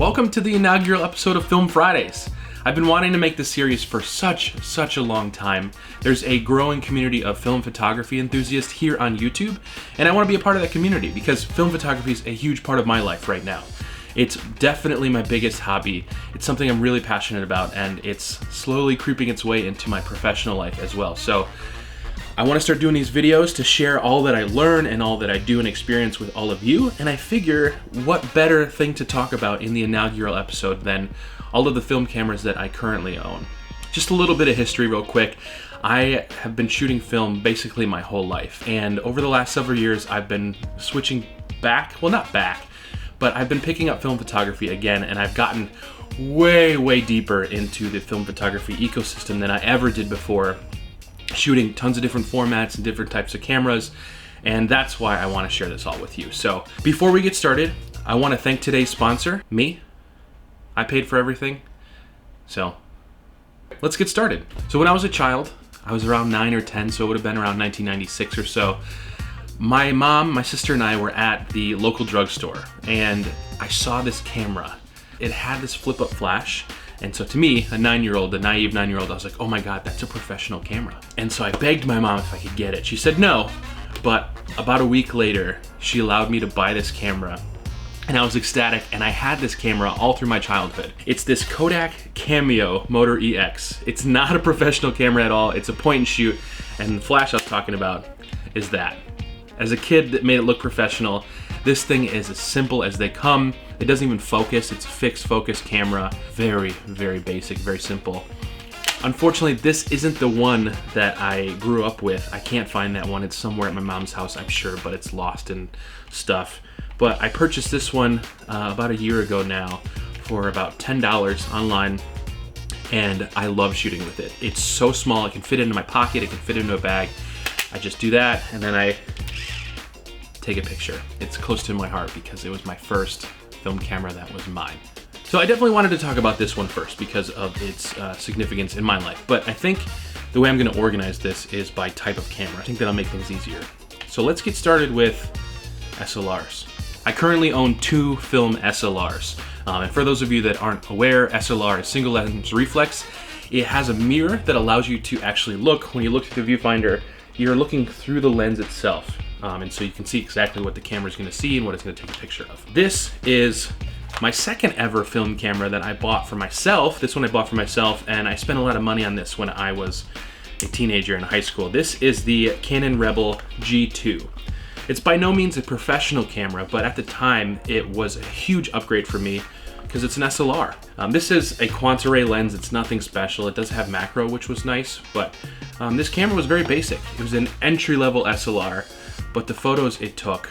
Welcome to the inaugural episode of Film Fridays. I've been wanting to make this series for such a long time. There's a growing community of film photography enthusiasts here on YouTube, and I want to be a part of that community because film photography is a huge part of my life right now. It's definitely my biggest hobby. It's something I'm really passionate about, and it's slowly creeping its way into my professional life as well. So I want to start doing these videos to share all that I learn and all that I do and experience with all of you, and I figure what better thing to talk about in the inaugural episode than all of the film cameras that I currently own. Just a little bit of history real quick. I have been shooting film basically my whole life, and over the last several years I've been switching back, well not back, but I've been picking up film photography again, and I've gotten way deeper into the film photography ecosystem than I ever did before, shooting tons of different formats and different types of cameras, and that's why I want to share this all with you. So before we get started, I want to thank today's sponsor, me. I paid for everything, so let's get started. So when I was a child, I was around 9 or 10, so it would have been around 1996 or so. My mom, my sister, and I were at the local drugstore, and I saw this camera. It had this flip-up flash, and so to me, a naive 9-year-old, I was like, oh my God, that's a professional camera. And so I begged my mom if I could get it. She said no, but about a week later, she allowed me to buy this camera, and I was ecstatic, and I had this camera all through my childhood. It's this Kodak Cameo Motor EX. It's not a professional camera at all. It's a point and shoot, and the flash I was talking about is that. As a kid that made it look professional, this thing is as simple as they come. It doesn't even focus. It's a fixed focus camera. Very basic, very simple. Unfortunately, this isn't the one that I grew up with. I can't find that one. It's somewhere at my mom's house, I'm sure, but it's lost in stuff. But I purchased this one about a year ago now for about $10 online, and I love shooting with it. It's so small, it can fit into my pocket, it can fit into a bag. I just do that, and then I take a picture. It's close to my heart because it was my first film camera that was mine. So I definitely wanted to talk about this one first because of its significance in my life. But I think the way I'm going to organize this is by type of camera. I think that'll make things easier. So let's get started with SLRs. I currently own 2 film SLRs. And for those of you that aren't aware, SLR is single lens reflex. It has a mirror that allows you to actually look. When you look through the viewfinder, you're looking through the lens itself. And so you can see exactly what the camera is going to see and what it's going to take a picture of. This is my second ever film camera that I bought for myself. This one I bought for myself, and I spent a lot of money on this when I was a teenager in high school. This is the Canon Rebel G2. It's by no means a professional camera, but at the time it was a huge upgrade for me because it's an SLR. This is a Quanta-Ray lens. It's nothing special. It does have macro, which was nice, but this camera was very basic. It was an entry-level SLR, but the photos it took,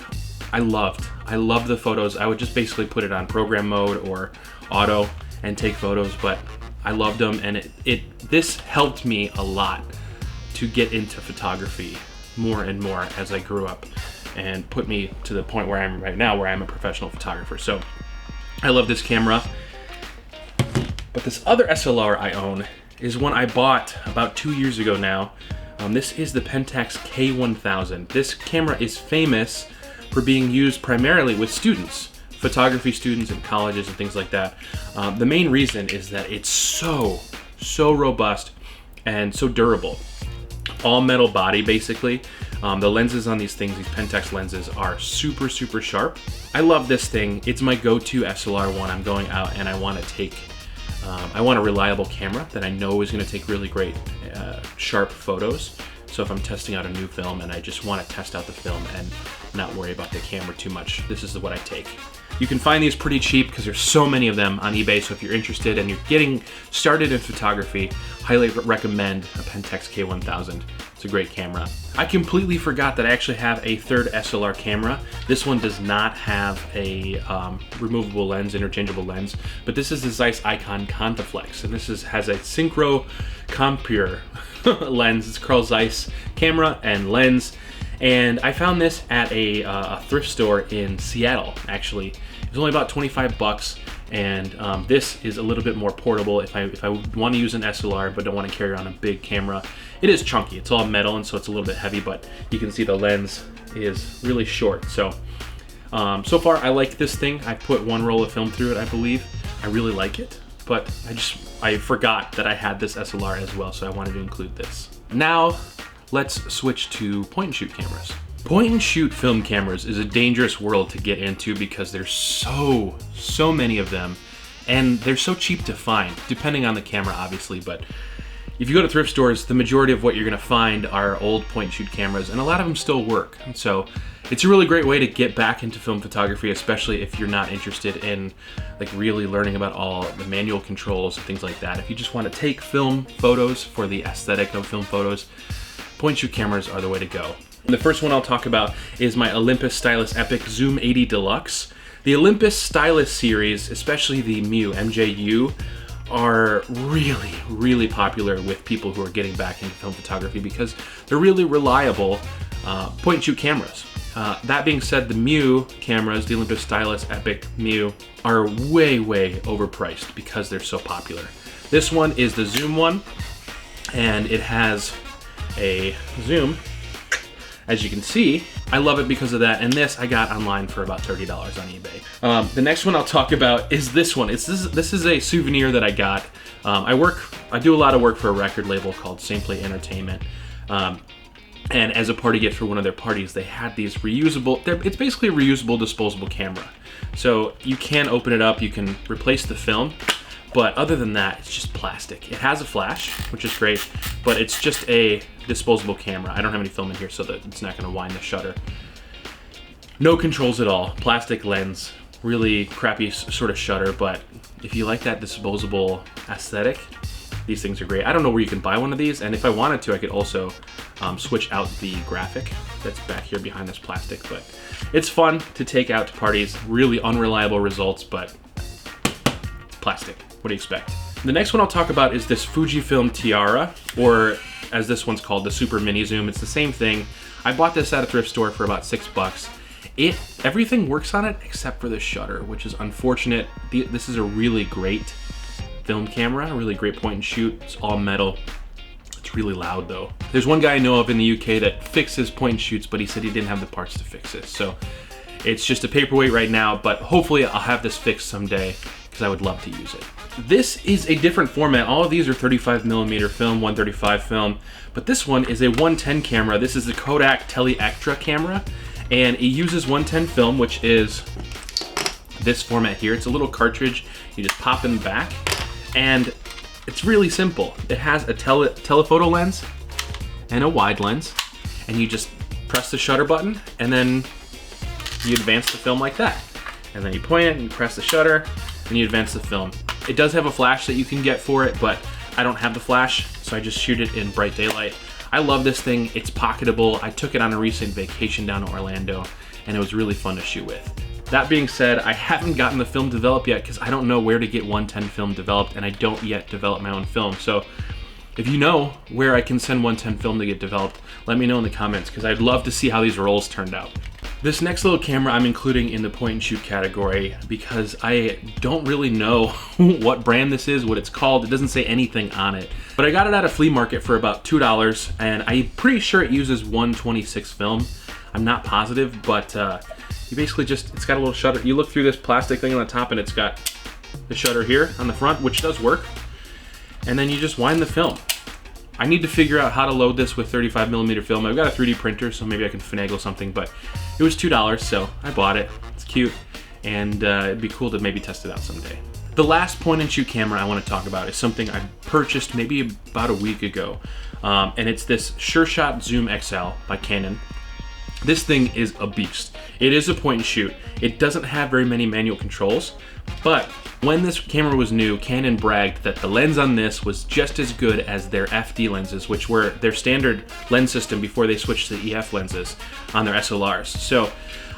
I loved. I loved the photos. I would just basically put it on program mode or auto and take photos, but I loved them, and this helped me a lot to get into photography more and more as I grew up, and put me to the point where I am right now, where I'm a professional photographer. So I love this camera. But this other SLR I own is one I bought about 2 years ago now. This is the Pentax K1000. This camera is famous for being used primarily with students, photography students in colleges and things like that. The main reason is that it's so robust and so durable. All metal body, basically. The lenses on these things, these Pentax lenses, are super sharp. I love this thing. It's my go-to SLR when I'm going out and I want a reliable camera that I know is going to take really great sharp photos. So if I'm testing out a new film and I just want to test out the film and not worry about the camera too much, this is what I take. You can find these pretty cheap because there's so many of them on eBay, so if you're interested and you're getting started in photography, highly recommend a Pentax K1000. It's a great camera. I completely forgot that I actually have a third SLR camera. This one does not have a removable lens, interchangeable lens, but this is the Zeiss Icon Contaflex, and this has a Synchro Compure lens. It's Carl Zeiss camera and lens. And I found this at a thrift store in Seattle, actually. It was only about 25 bucks, and this is a little bit more portable if I want to use an SLR but don't want to carry around a big camera. It is chunky, it's all metal, and so it's a little bit heavy, but you can see the lens is really short. So So far, I like this thing. I put one roll of film through it, I believe. I really like it, but I forgot that I had this SLR as well, so I wanted to include this. Now, let's switch to point and shoot cameras. Point and shoot film cameras is a dangerous world to get into because there's so many of them, and they're so cheap to find, depending on the camera, obviously, but if you go to thrift stores, the majority of what you're gonna find are old point and shoot cameras, and a lot of them still work. And so it's a really great way to get back into film photography, especially if you're not interested in like really learning about all the manual controls and things like that. If you just want to take film photos for the aesthetic of film photos, point and shoot cameras are the way to go. And the first one I'll talk about is my Olympus Stylus Epic Zoom 80 Deluxe. The Olympus Stylus series, especially the MJU, are really popular with people who are getting back into film photography because they're really reliable point and shoot cameras. That being said, the Mu cameras, the Olympus Stylus Epic Mu, are way overpriced because they're so popular. This one is the zoom one, and it has a zoom. As you can see, I love it because of that, and this I got online for about $30 on eBay. The next one I'll talk about is this one. This is a souvenir that I got. I do a lot of work for a record label called Sameplay Entertainment, and as a party gift for one of their parties, they had these reusable, it's basically a reusable disposable camera. So you can open it up, you can replace the film, but other than that, it's just plastic. It has a flash, which is great, but it's just a disposable camera. I don't have any film in here, so that it's not gonna wind the shutter. No controls at all, plastic lens, really crappy sort of shutter, but if you like that disposable aesthetic, these things are great. I don't know where you can buy one of these, and if I wanted to, I could also switch out the graphic that's back here behind this plastic, but it's fun to take out to parties. Really unreliable results, but plastic. What do you expect? The next one I'll talk about is this Fujifilm Tiara, or as this one's called, the Super Mini Zoom. It's the same thing. I bought this at a thrift store for about $6. Everything works on it except for the shutter, which is unfortunate. This is a really great film camera, a really great point and shoot. It's all metal. It's really loud though. There's one guy I know of in the UK that fixes point and shoots, but he said he didn't have the parts to fix it. So it's just a paperweight right now, but hopefully I'll have this fixed someday because I would love to use it. This is a different format. All of these are 35mm film, 135 film, but this one is a 110 camera. This is the Kodak Tele-Extra camera, and it uses 110 film, which is this format here. It's a little cartridge. You just pop in the back, and it's really simple. It has a telephoto lens and a wide lens, and you just press the shutter button, and then you advance the film like that. And then you point it and press the shutter, and you advance the film. It does have a flash that you can get for it, but I don't have the flash, so I just shoot it in bright daylight. I love this thing. It's pocketable. I took it on a recent vacation down to Orlando, and it was really fun to shoot with. That being said, I haven't gotten the film developed yet because I don't know where to get 110 film developed, and I don't yet develop my own film. So if you know where I can send 110 film to get developed, let me know in the comments because I'd love to see how these rolls turned out. This next little camera I'm including in the point and shoot category because I don't really know what brand this is, what it's called. It doesn't say anything on it. But I got it at a flea market for about $2, and I'm pretty sure it uses 126 film. I'm not positive, but you basically it's got a little shutter. You look through this plastic thing on the top, and it's got the shutter here on the front, which does work. And then you just wind the film. I need to figure out how to load this with 35mm film. I've got a 3D printer, so maybe I can finagle something, but it was $2, so I bought it. It's cute, and it'd be cool to maybe test it out someday. The last point and shoot camera I want to talk about is something I purchased maybe about a week ago, and it's this SureShot Zoom XL by Canon. This thing is a beast. It is a point and shoot. It doesn't have very many manual controls, but when this camera was new, Canon bragged that the lens on this was just as good as their FD lenses, which were their standard lens system before they switched to EF lenses on their SLRs. So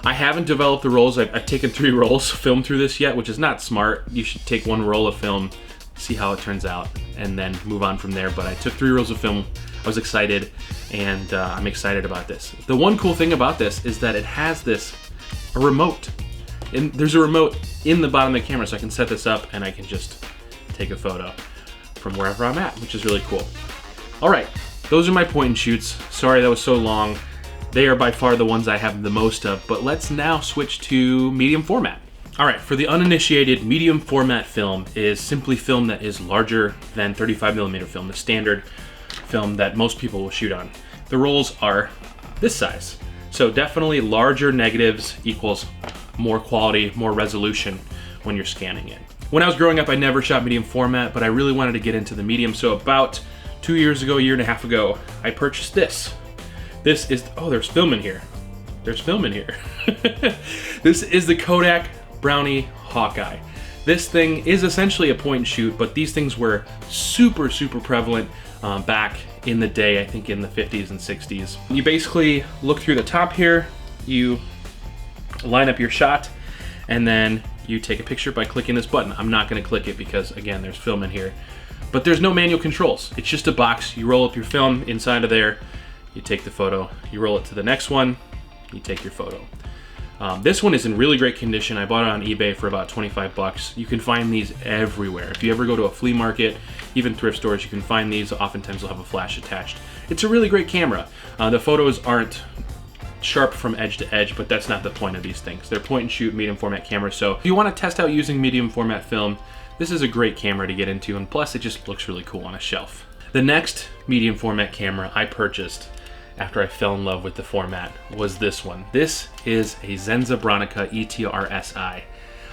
I haven't developed the rolls. I've taken 3 rolls film through this yet, which is not smart. You should take 1 roll of film, see how it turns out, and then move on from there. But I took 3 rolls of film. I was excited, and I'm excited about this. The one cool thing about this is that it has a remote. And there's a remote in the bottom of the camera, so I can set this up and I can just take a photo from wherever I'm at, which is really cool. All right, those are my point and shoots. Sorry that was so long. They are by far the ones I have the most of, but let's now switch to medium format. All right, for the uninitiated, medium format film is simply film that is larger than 35mm film, the standard film that most people will shoot on. The rolls are this size. So definitely larger negatives equals more quality, more resolution when you're scanning it. When I was growing up, I never shot medium format, but I really wanted to get into the medium. So about 2 years ago, a year and a half ago, I purchased this. This is, oh, there's film in here. There's film in here. This is the Kodak Brownie Hawkeye. This thing is essentially a point and shoot, but these things were super prevalent back in the day, I think in the 50s and 60s. You basically look through the top here, you line up your shot, and then you take a picture by clicking this button. I'm not gonna click it because, again, there's film in here. But there's no manual controls. It's just a box. You roll up your film inside of there, you take the photo, you roll it to the next one, you take your photo. This one is in really great condition. I bought it on eBay for about 25 bucks. You can find these everywhere. If you ever go to a flea market, even thrift stores, you can find these. Oftentimes they'll have a flash attached. It's a really great camera. The photos aren't sharp from edge to edge, but that's not the point of these things. They're point and shoot medium format cameras. So if you want to test out using medium format film, this is a great camera to get into, and plus it just looks really cool on a shelf. The next medium format camera I purchased after I fell in love with the format was this one. This is a Zenza Bronica ETR-SI.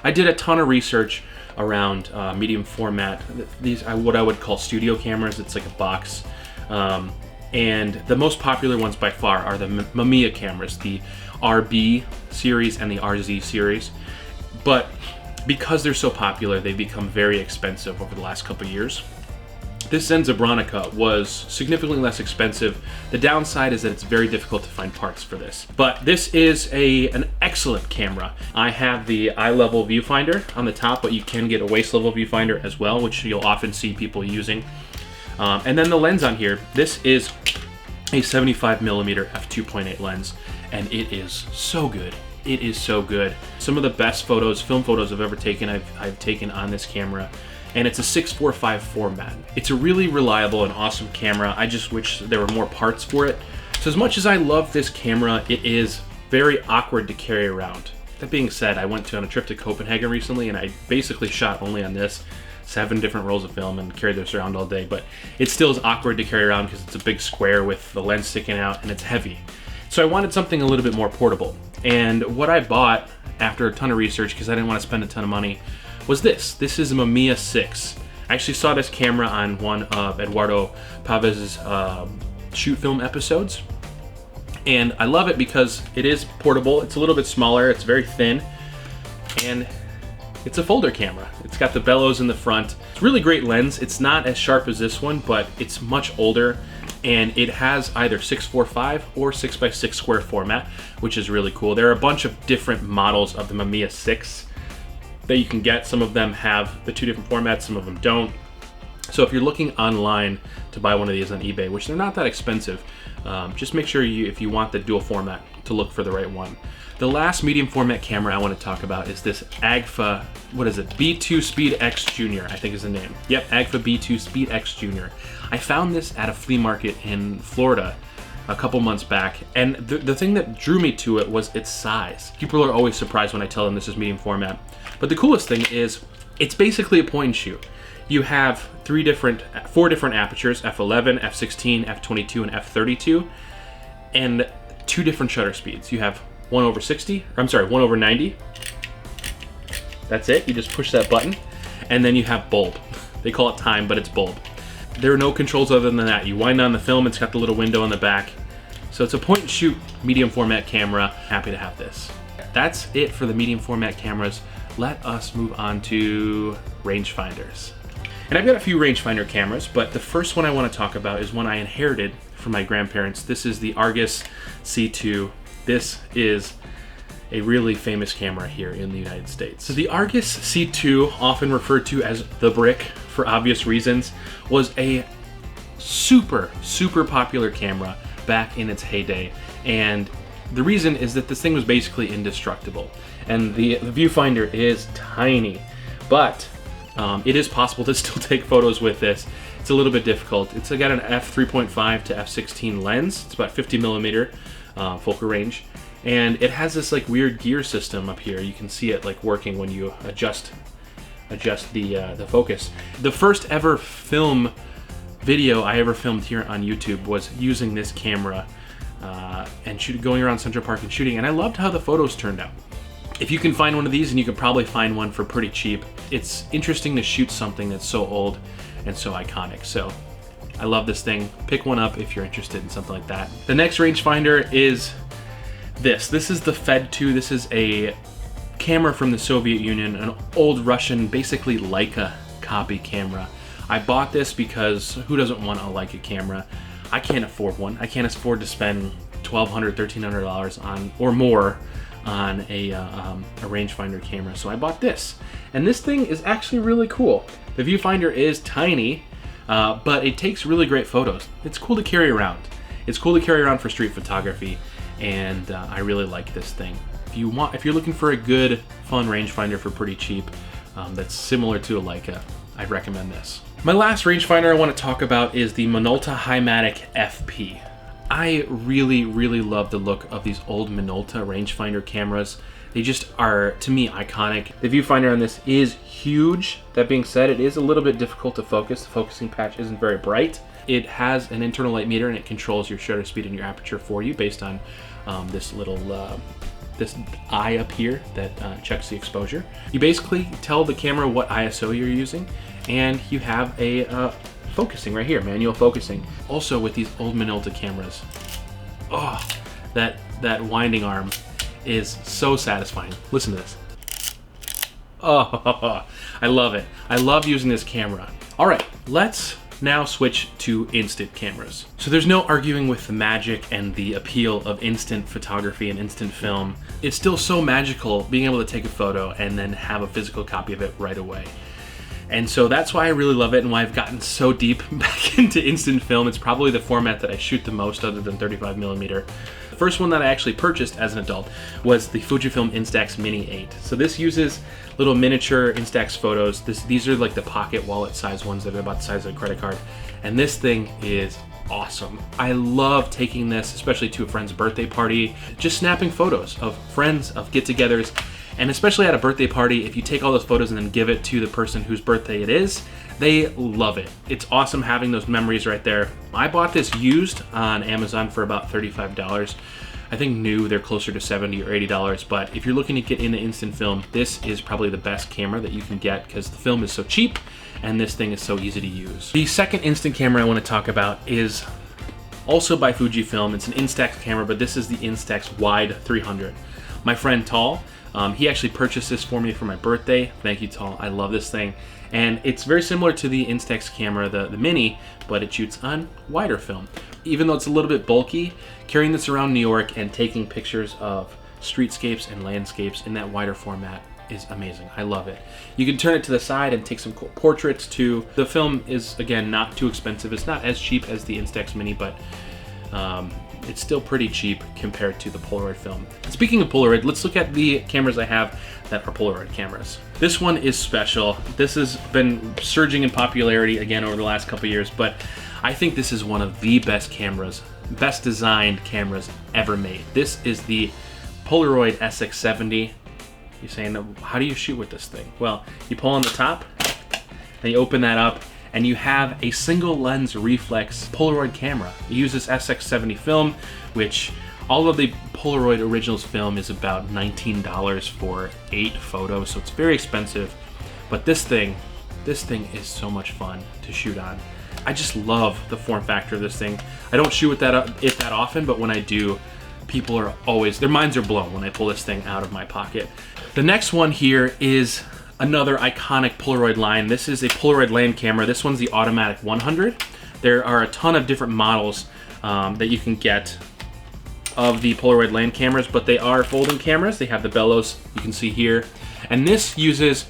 I did a ton of research around medium format. These are what I would call studio cameras. It's like a box. And the most popular ones by far are the Mamiya cameras, the RB series and the RZ series. But because they're so popular, they've become very expensive over the last couple of years. This Zenza Bronica was significantly less expensive. The downside is that it's very difficult to find parts for this. But this is an excellent camera. I have the eye level viewfinder on the top, but you can get a waist level viewfinder as well, which you'll often see people using. And then the lens on here, this is a 75mm f2.8 lens, and it is so good. It is so good. Some of the best photos, film photos I've ever taken, I've taken on this camera. And it's a 6:4:5 format. It's a really reliable and awesome camera. I just wish there were more parts for it. So as much as I love this camera, it is very awkward to carry around. That being said, I went on a trip to Copenhagen recently, and I basically shot only on this, 7 different rolls of film, and carried this around all day. But it still is awkward to carry around because it's a big square with the lens sticking out, and it's heavy. So I wanted something a little bit more portable. And what I bought after a ton of research, because I didn't want to spend a ton of money, was this. This is a Mamiya 6. I actually saw this camera on one of Eduardo Pavez's shoot film episodes. And I love it because it is portable. It's a little bit smaller. It's very thin. And it's a folder camera. It's got the bellows in the front. It's a really great lens. It's not as sharp as this one, but it's much older. And it has either 6:4:5 or 6:6 square format, which is really cool. There are a bunch of different models of the Mamiya 6 that you can get. Some of them have the 2 different formats, some of them don't. So if you're looking online to buy one of these on eBay, which they're not that expensive, just make sure if you want the dual format, to look for the right one. The last medium format camera I want to talk about is this Agfa, what is it? B2 Speed X Junior, I think is the name. Yep, Agfa B2 Speed X Junior. I found this at a flea market in Florida a couple months back, and the thing that drew me to it was its size. People are always surprised when I tell them this is medium format. But the coolest thing is, it's basically a point and shoot. You have 4 different apertures, f11, f16, f22, and f32, and 2 different shutter speeds. You have 1/90. That's it, you just push that button, and then you have bulb. They call it time, but it's bulb. There are no controls other than that. You wind on the film, it's got the little window on the back. So it's a point and shoot medium format camera. Happy to have this. That's it for the medium format cameras. Let us move on to rangefinders. And I've got a few rangefinder cameras, but the first one I want to talk about is one I inherited from my grandparents. This is the Argus C2. This is a really famous camera here in the United States. So the Argus C2, often referred to as the Brick for obvious reasons, was a super popular camera back in its heyday. And the reason is that this thing was basically indestructible. And the viewfinder is tiny, but it is possible to still take photos with this. It's a little bit difficult. It's got an f3.5 to f16 lens. It's about 50mm. focal range. And it has this like weird gear system up here. You can see it like working when you adjust the focus. The first ever film video I ever filmed here on YouTube was using this camera and going around Central Park and shooting, and I loved how the photos turned out. If you can find one of these, and you can probably find one for pretty cheap, it's interesting to shoot something that's so old and so iconic. So I love this thing. Pick one up if you're interested in something like that. The next rangefinder is this. This is the Fed 2. This is a camera from the Soviet Union, an old Russian, basically Leica copy camera. I bought this because who doesn't want a Leica camera? I can't afford one. I can't afford to spend $1,200, $1,300 on or more on a rangefinder camera. So I bought this, and this thing is actually really cool. The viewfinder is tiny, but it takes really great photos. It's cool to carry around. It's cool to carry around for street photography, and I really like this thing. If you're looking for a good, fun rangefinder for pretty cheap, that's similar to a Leica, I'd recommend this. My last rangefinder I want to talk about is the Minolta Himatic FP. I really, really love the look of these old Minolta rangefinder cameras. They just are, to me, iconic. The viewfinder on this is huge. That being said, it is a little bit difficult to focus. The focusing patch isn't very bright. It has an internal light meter, and it controls your shutter speed and your aperture for you based on this little this eye up here that checks the exposure. You basically tell the camera what ISO you're using, and you have a focusing right here, manual focusing. Also with these old Minolta cameras, oh, that winding arm is so satisfying. Listen to this. Oh, I love it. I love using this camera. All right, let's now switch to instant cameras. So there's no arguing with the magic and the appeal of instant photography and instant film. It's still so magical being able to take a photo and then have a physical copy of it right away. And so that's why I really love it, and why I've gotten so deep back into instant film. It's probably the format that I shoot the most other than 35mm. The first one that I actually purchased as an adult was the Fujifilm Instax Mini 8. So this uses little miniature Instax photos. These are like the pocket wallet size ones that are about the size of a credit card. And this thing is awesome. I love taking this, especially to a friend's birthday party, just snapping photos of friends, of get-togethers. And especially at a birthday party, if you take all those photos and then give it to the person whose birthday it is, they love it. It's awesome having those memories right there. I bought this used on Amazon for about $35. I think new, they're closer to $70 or $80, but if you're looking to get into instant film, this is probably the best camera that you can get because the film is so cheap and this thing is so easy to use. The second instant camera I want to talk about is also by Fujifilm. It's an Instax camera, but this is the Instax Wide 300. My friend Tal, he actually purchased this for me for my birthday. Thank you, Tal. I love this thing. And it's very similar to the Instax camera, the Mini, but it shoots on wider film. Even though it's a little bit bulky, carrying this around New York and taking pictures of streetscapes and landscapes in that wider format is amazing. I love it. You can turn it to the side and take some cool portraits too. The film is, again, not too expensive. It's not as cheap as the Instax Mini, but it's still pretty cheap compared to the Polaroid film. Speaking of Polaroid, let's look at the cameras I have that are Polaroid cameras. This one is special. This has been surging in popularity again over the last couple years, but I think this is one of the best cameras, best designed cameras ever made. This is the Polaroid SX70. You're saying, how do you shoot with this thing? Well, you pull on the top, and you open that up, and you have a single lens reflex Polaroid camera. It uses SX70 film, which all of the Polaroid Originals film is about $19 for 8 photos, so it's very expensive. But this thing is so much fun to shoot on. I just love the form factor of this thing. I don't shoot with it that often, but when I do, people are always, their minds are blown when I pull this thing out of my pocket. The next one here is another iconic Polaroid line. This is a Polaroid land camera. This one's the Automatic 100. There are a ton of different models that you can get of the Polaroid land cameras, but they are folding cameras. They have the bellows you can see here. And this uses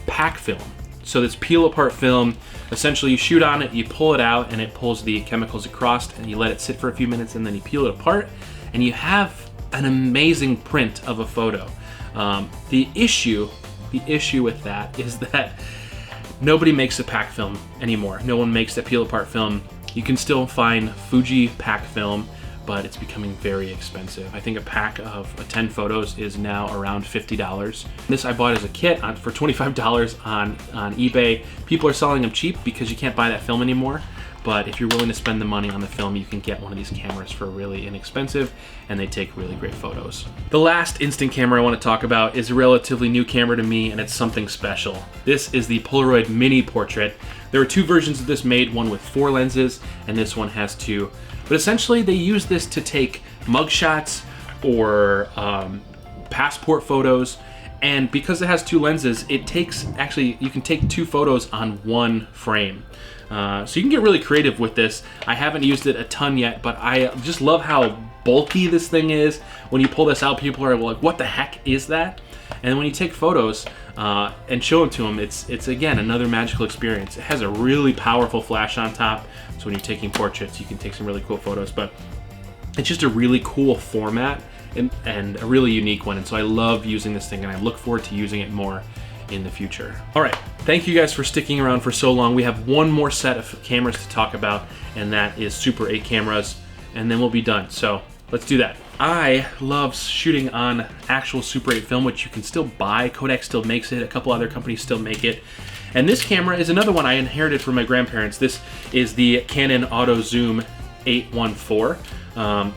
pack film. So this peel apart film, essentially you shoot on it, you pull it out, and it pulls the chemicals across, and you let it sit for a few minutes, and then you peel it apart, and you have an amazing print of a photo. The issue with that is that nobody makes a pack film anymore. No one makes that peel apart film. You can still find Fuji pack film, but it's becoming very expensive. I think a pack of 10 photos is now around $50. This I bought as a kit for $25 on eBay. People are selling them cheap because you can't buy that film anymore. But if you're willing to spend the money on the film, you can get one of these cameras for really inexpensive, and they take really great photos. The last instant camera I want to talk about is a relatively new camera to me, and it's something special. This is the Polaroid Mini Portrait. There are two versions of this made, one with 4 lenses, and this one has 2. But essentially, they use this to take mugshots or passport photos, and because it has 2 lenses, it takes, actually, you can take 2 photos on 1 frame. So you can get really creative with this. I haven't used it a ton yet, but I just love how bulky this thing is. When you pull this out, people are like, what the heck is that? And when you take photos and show them to them, it's again, another magical experience. It has a really powerful flash on top, so when you're taking portraits, you can take some really cool photos, but it's just a really cool format and a really unique one. And so I love using this thing, and I look forward to using it more in the future. All right, thank you guys for sticking around for so long. We have one more set of cameras to talk about, and that is Super 8 cameras, and then we'll be done. So let's do that. I love shooting on actual Super 8 film, which you can still buy. Kodak still makes it. A couple other companies still make it. And this camera is another one I inherited from my grandparents. This is the Canon Auto Zoom 814.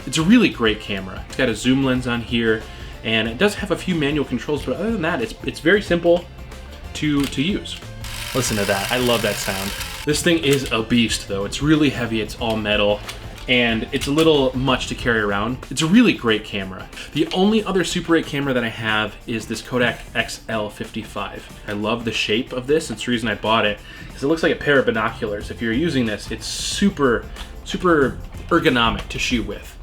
It's a really great camera. It's got a zoom lens on here, and it does have a few manual controls, but other than that, it's very simple to use. Listen to that, I love that sound. This thing is a beast though. It's really heavy, it's all metal, and it's a little much to carry around. It's a really great camera. The only other Super 8 camera that I have is this Kodak XL55. I love the shape of this. It's the reason I bought it, because it looks like a pair of binoculars. If you're using this, it's super ergonomic to shoot with.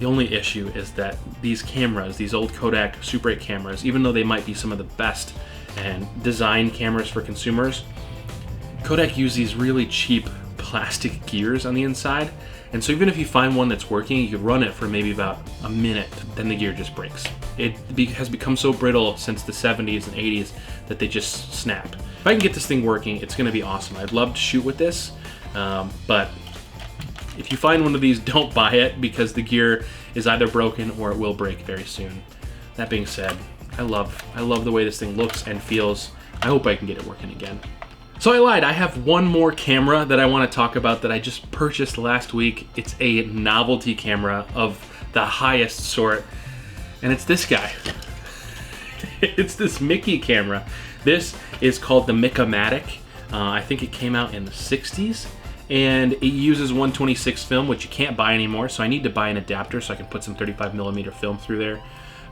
The only issue is that these cameras, these old Kodak Super 8 cameras, even though they might be some of the best and designed cameras for consumers, Kodak use these really cheap plastic gears on the inside. And so even if you find one that's working, you could run it for maybe about a minute, then the gear just breaks. It has become so brittle since the 70s and 80s that they just snap. If I can get this thing working, it's gonna be awesome. I'd love to shoot with this, but if you find one of these, don't buy it, because the gear is either broken or it will break very soon. That being said, I love the way this thing looks and feels. I hope I can get it working again. So I lied, I have one more camera that I want to talk about that I just purchased last week. It's a novelty camera of the highest sort, and it's this guy. It's this Mickey camera. This is called the Micamatic. I think it came out in the 60s. And it uses 126 film, which you can't buy anymore, so I need to buy an adapter so I can put some 35mm film through there.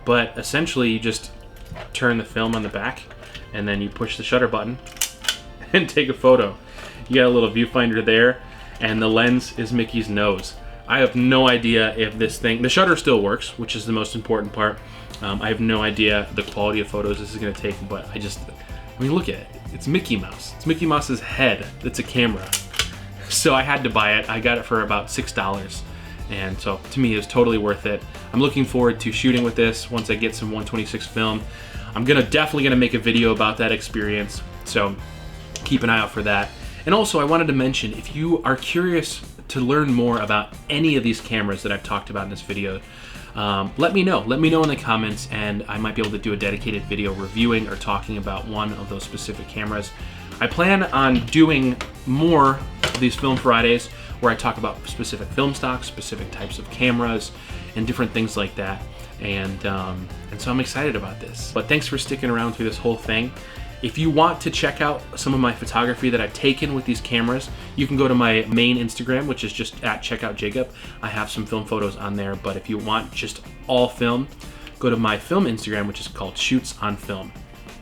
But essentially, you just turn the film on the back, and then you push the shutter button and take a photo. You got a little viewfinder there, and the lens is Mickey's nose. I have no idea if this thing, the shutter still works, which is the most important part. I have no idea the quality of photos this is gonna take, but I mean, look at it. It's Mickey Mouse. It's Mickey Mouse's head. It's a camera. So I had to buy it. I got it for about $6. And so to me, it was totally worth it. I'm looking forward to shooting with this once I get some 126 film. I'm definitely gonna make a video about that experience. So keep an eye out for that. And also I wanted to mention, if you are curious to learn more about any of these cameras that I've talked about in this video, let me know. Let me know in the comments, and I might be able to do a dedicated video reviewing or talking about one of those specific cameras. I plan on doing more of these Film Fridays where I talk about specific film stocks, specific types of cameras, and different things like that. And so I'm excited about this. But thanks for sticking around through this whole thing. If you want to check out some of my photography that I've taken with these cameras, you can go to my main Instagram, which is just at CheckOutJacob. I have some film photos on there, but if you want just all film, go to my film Instagram, which is called Shoots on Film.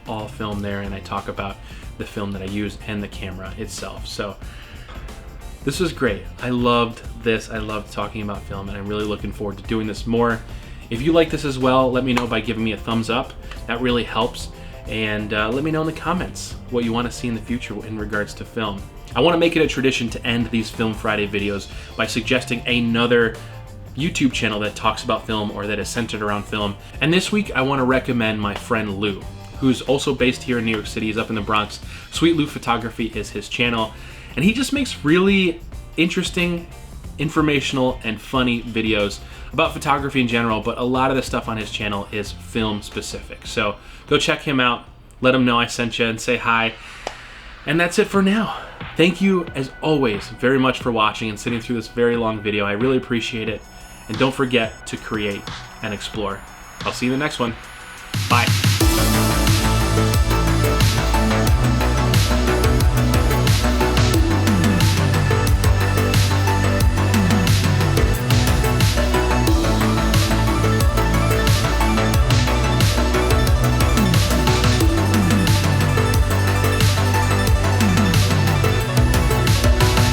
All film there, and I talk about the film that I use and the camera itself. So this was great. I loved this. I loved talking about film, and I'm really looking forward to doing this more. If you like this as well, let me know by giving me a thumbs up. That really helps. And let me know in the comments what you want to see in the future in regards to film. I want to make it a tradition to end these Film Friday videos by suggesting another YouTube channel that talks about film or that is centered around film. And this week I want to recommend my friend Lou, who's also based here in New York City. He's up in the Bronx. Sweet Lou Photography is his channel, and he just makes really interesting informational and funny videos about photography in general, but a lot of the stuff on his channel is film specific. So go check him out, let him know I sent you, and say hi. And that's it for now. Thank you, as always, very much for watching and sitting through this very long video. I really appreciate it. And don't forget to create and explore. I'll see you in the next one. Bye.